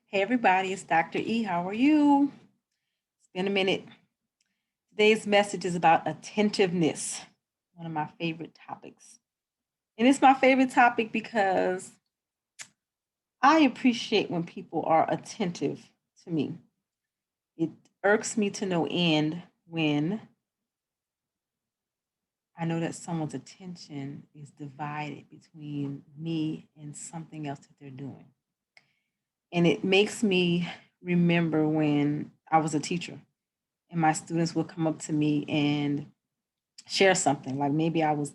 Hey everybody, it's Dr. E. How are you? It's been a minute. Today's message is about attentiveness, one of my favorite topics. And it's my favorite topic because I appreciate when people are attentive to me. It irks me to no end when I know that someone's attention is divided between me and something else that they're doing. And it makes me remember when I was a teacher and my students would come up to me and share something. Like maybe I was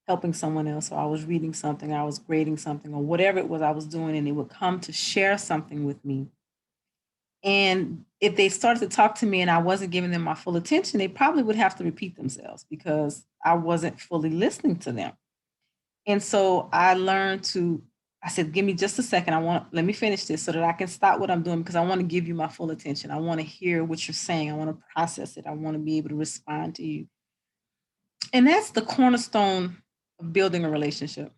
helping someone else, or I was reading something, I was grading something, or whatever it was I was doing, and they would come to share something with me. And if they started to talk to me and I wasn't giving them my full attention, they probably would have to repeat themselves because I wasn't fully listening to them. And so I learned to, I said, give me just a second. Let me finish this so that I can stop what I'm doing because I want to give you my full attention. I want to hear what you're saying. I want to process it. I want to be able to respond to you. And that's the cornerstone of building a relationship,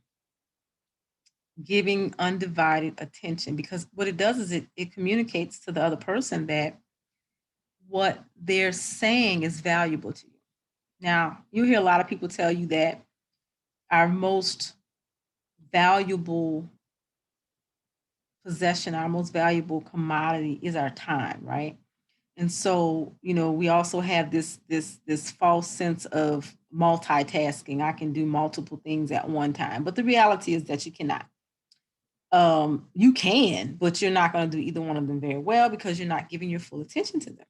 giving undivided attention, because what it does is it communicates to the other person that what they're saying is valuable to you. Now, you hear a lot of people tell you that our most valuable possession, our most valuable commodity is our time, right? And so, we also have this false sense of multitasking. I can do multiple things at one time, but the reality is that you cannot. You can, but you're not going to do either one of them very well because you're not giving your full attention to them.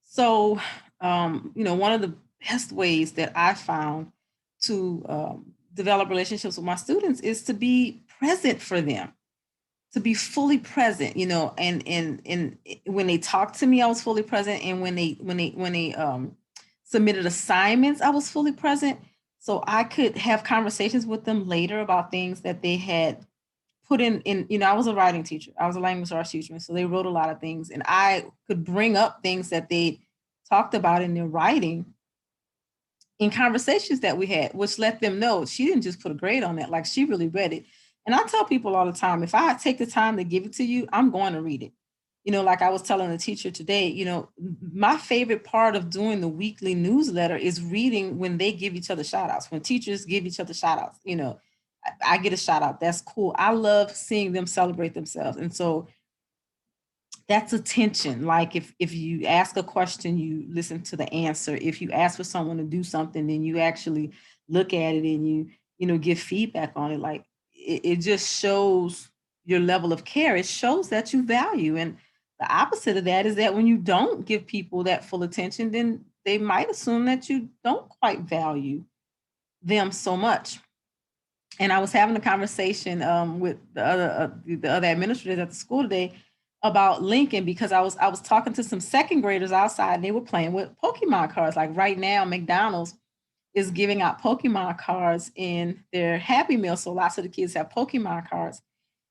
So, one of the best ways that I found to develop relationships with my students is to be present for them, to be fully present, and when they talked to me, I was fully present. And when they submitted assignments, I was fully present. So I could have conversations with them later about things that they had put in, I was a writing teacher. I was a language arts teacher. And so they wrote a lot of things. And I could bring up things that they talked about in their writing in conversations that we had, which let them know she didn't just put a grade on that, like she really read it. And I tell people all the time, if I take the time to give it to you, I'm going to read it. Like I was telling the teacher today, my favorite part of doing the weekly newsletter is reading when they give each other shout outs, when teachers give each other shout outs, I get a shout out. That's cool. I love seeing them celebrate themselves. And so that's attention. Like if you ask a question, you listen to the answer. If you ask for someone to do something, then you actually look at it and you give feedback on it. Like it just shows your level of care. It shows that you value. And the opposite of that is that when you don't give people that full attention, then they might assume that you don't quite value them so much. And I was having a conversation with the other administrators at the school today about Lincoln, because I was talking to some second graders outside and they were playing with Pokemon cards. Like right now, McDonald's is giving out Pokemon cards in their Happy Meal, so lots of the kids have Pokemon cards.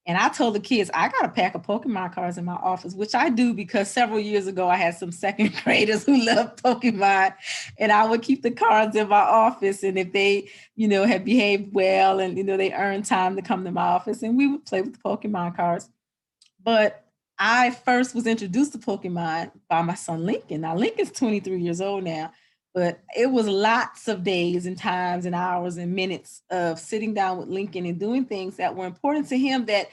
And I told the kids, I got a pack of Pokemon cards in my office, which I do because several years ago I had some second graders who loved Pokemon, and I would keep the cards in my office. And if they, had behaved well and, they earned time to come to my office, and we would play with the Pokemon cards. But I first was introduced to Pokemon by my son Lincoln. Now, Lincoln's 23 years old now, but it was lots of days and times and hours and minutes of sitting down with Lincoln and doing things that were important to him that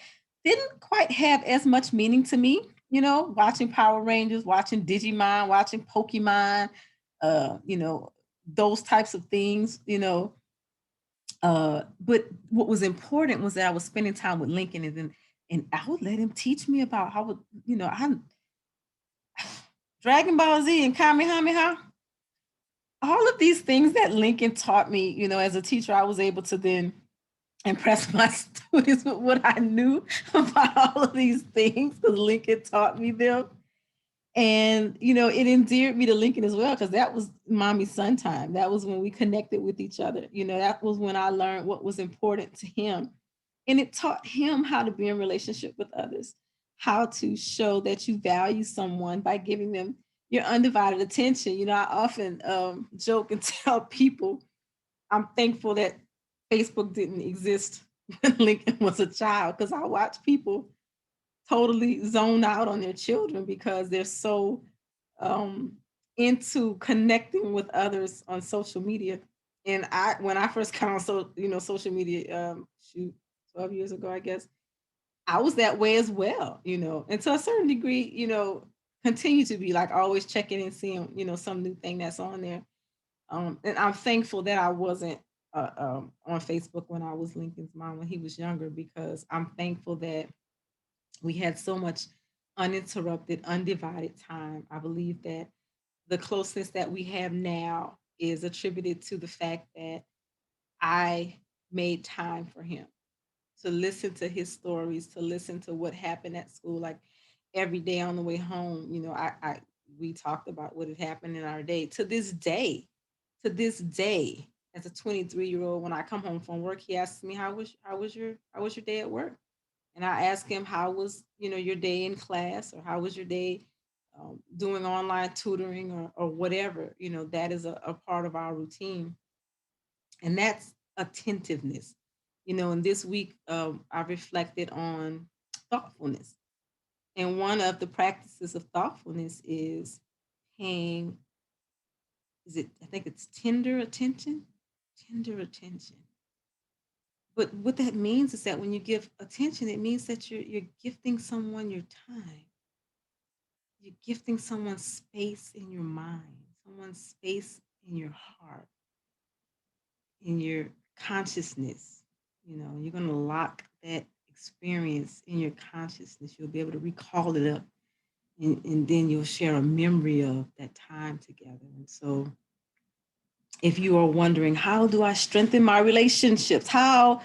didn't quite have as much meaning to me. Watching Power Rangers, watching Digimon, watching Pokemon, those types of things, but what was important was that I was spending time with Lincoln, and I would let him teach me about how, I Dragon Ball Z and Kamehameha, all of these things that Lincoln taught me, as a teacher, I was able to then impress my students with what I knew about all of these things because Lincoln taught me them. And, it endeared me to Lincoln as well because that was mommy son time. That was when we connected with each other. That was when I learned what was important to him. And it taught him how to be in relationship with others, how to show that you value someone by giving them your undivided attention. I often joke and tell people I'm thankful that Facebook didn't exist when Lincoln was a child because I watch people totally zone out on their children because they're so um, into connecting with others on social media. And when I first got on social media, 12 years ago, I guess, I was that way as well, and to a certain degree, continue to be like always checking and seeing, some new thing that's on there. And I'm thankful that I wasn't on Facebook when I was Lincoln's mom when he was younger, because I'm thankful that we had so much uninterrupted, undivided time. I believe that the closeness that we have now is attributed to the fact that I made time for him to listen to his stories, to listen to what happened at school. Like every day on the way home, we talked about what had happened in our day. To this day, as a 23-year-old, when I come home from work, he asks me, how was your day at work? And I ask him, how was, your day in class, or how was your day doing online tutoring, or whatever. That is a part of our routine, and that's attentiveness. And this week, I reflected on thoughtfulness, and one of the practices of thoughtfulness is paying, I think it's tender attention. But what that means is that when you give attention, it means that you're gifting someone your time. You're gifting someone space in your mind, someone space in your heart, in your consciousness. You're going to lock that experience in your consciousness. You'll be able to recall it up, and then you'll share a memory of that time together. And so, if you are wondering, how do I strengthen my relationships? How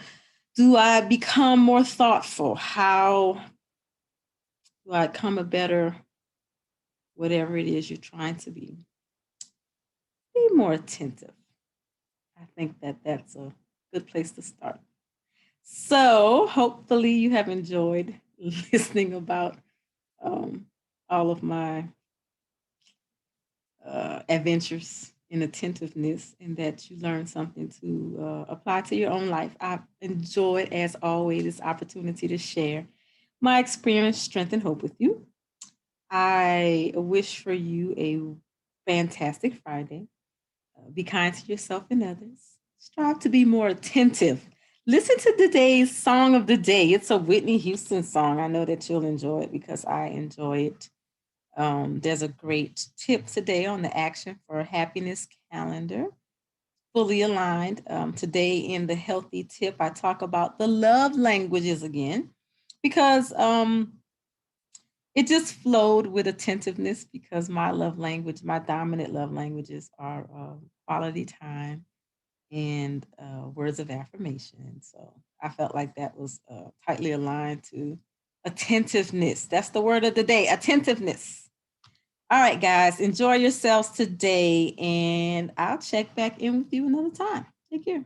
do I become more thoughtful? How do I become a better, whatever it is you're trying to be? Be more attentive. I think that that's a good place to start. So hopefully you have enjoyed listening about all of my adventures in attentiveness, and that you learned something to apply to your own life. I've enjoyed, as always, this opportunity to share my experience, strength, and hope with you. I wish for you a fantastic Friday. Be kind to yourself and others. Strive to be more attentive. Listen to today's song of the day. It's a Whitney Houston song. I know that you'll enjoy it because I enjoy it. There's a great tip today on the Action for Happiness calendar, fully aligned. Today, in the healthy tip, I talk about the love languages again, because it just flowed with attentiveness, because my love language, my dominant love languages are quality time and words of affirmation. So I felt like that was tightly aligned to attentiveness. That's the word of the day, attentiveness. All right, guys, enjoy yourselves today, and I'll check back in with you another time. Take care.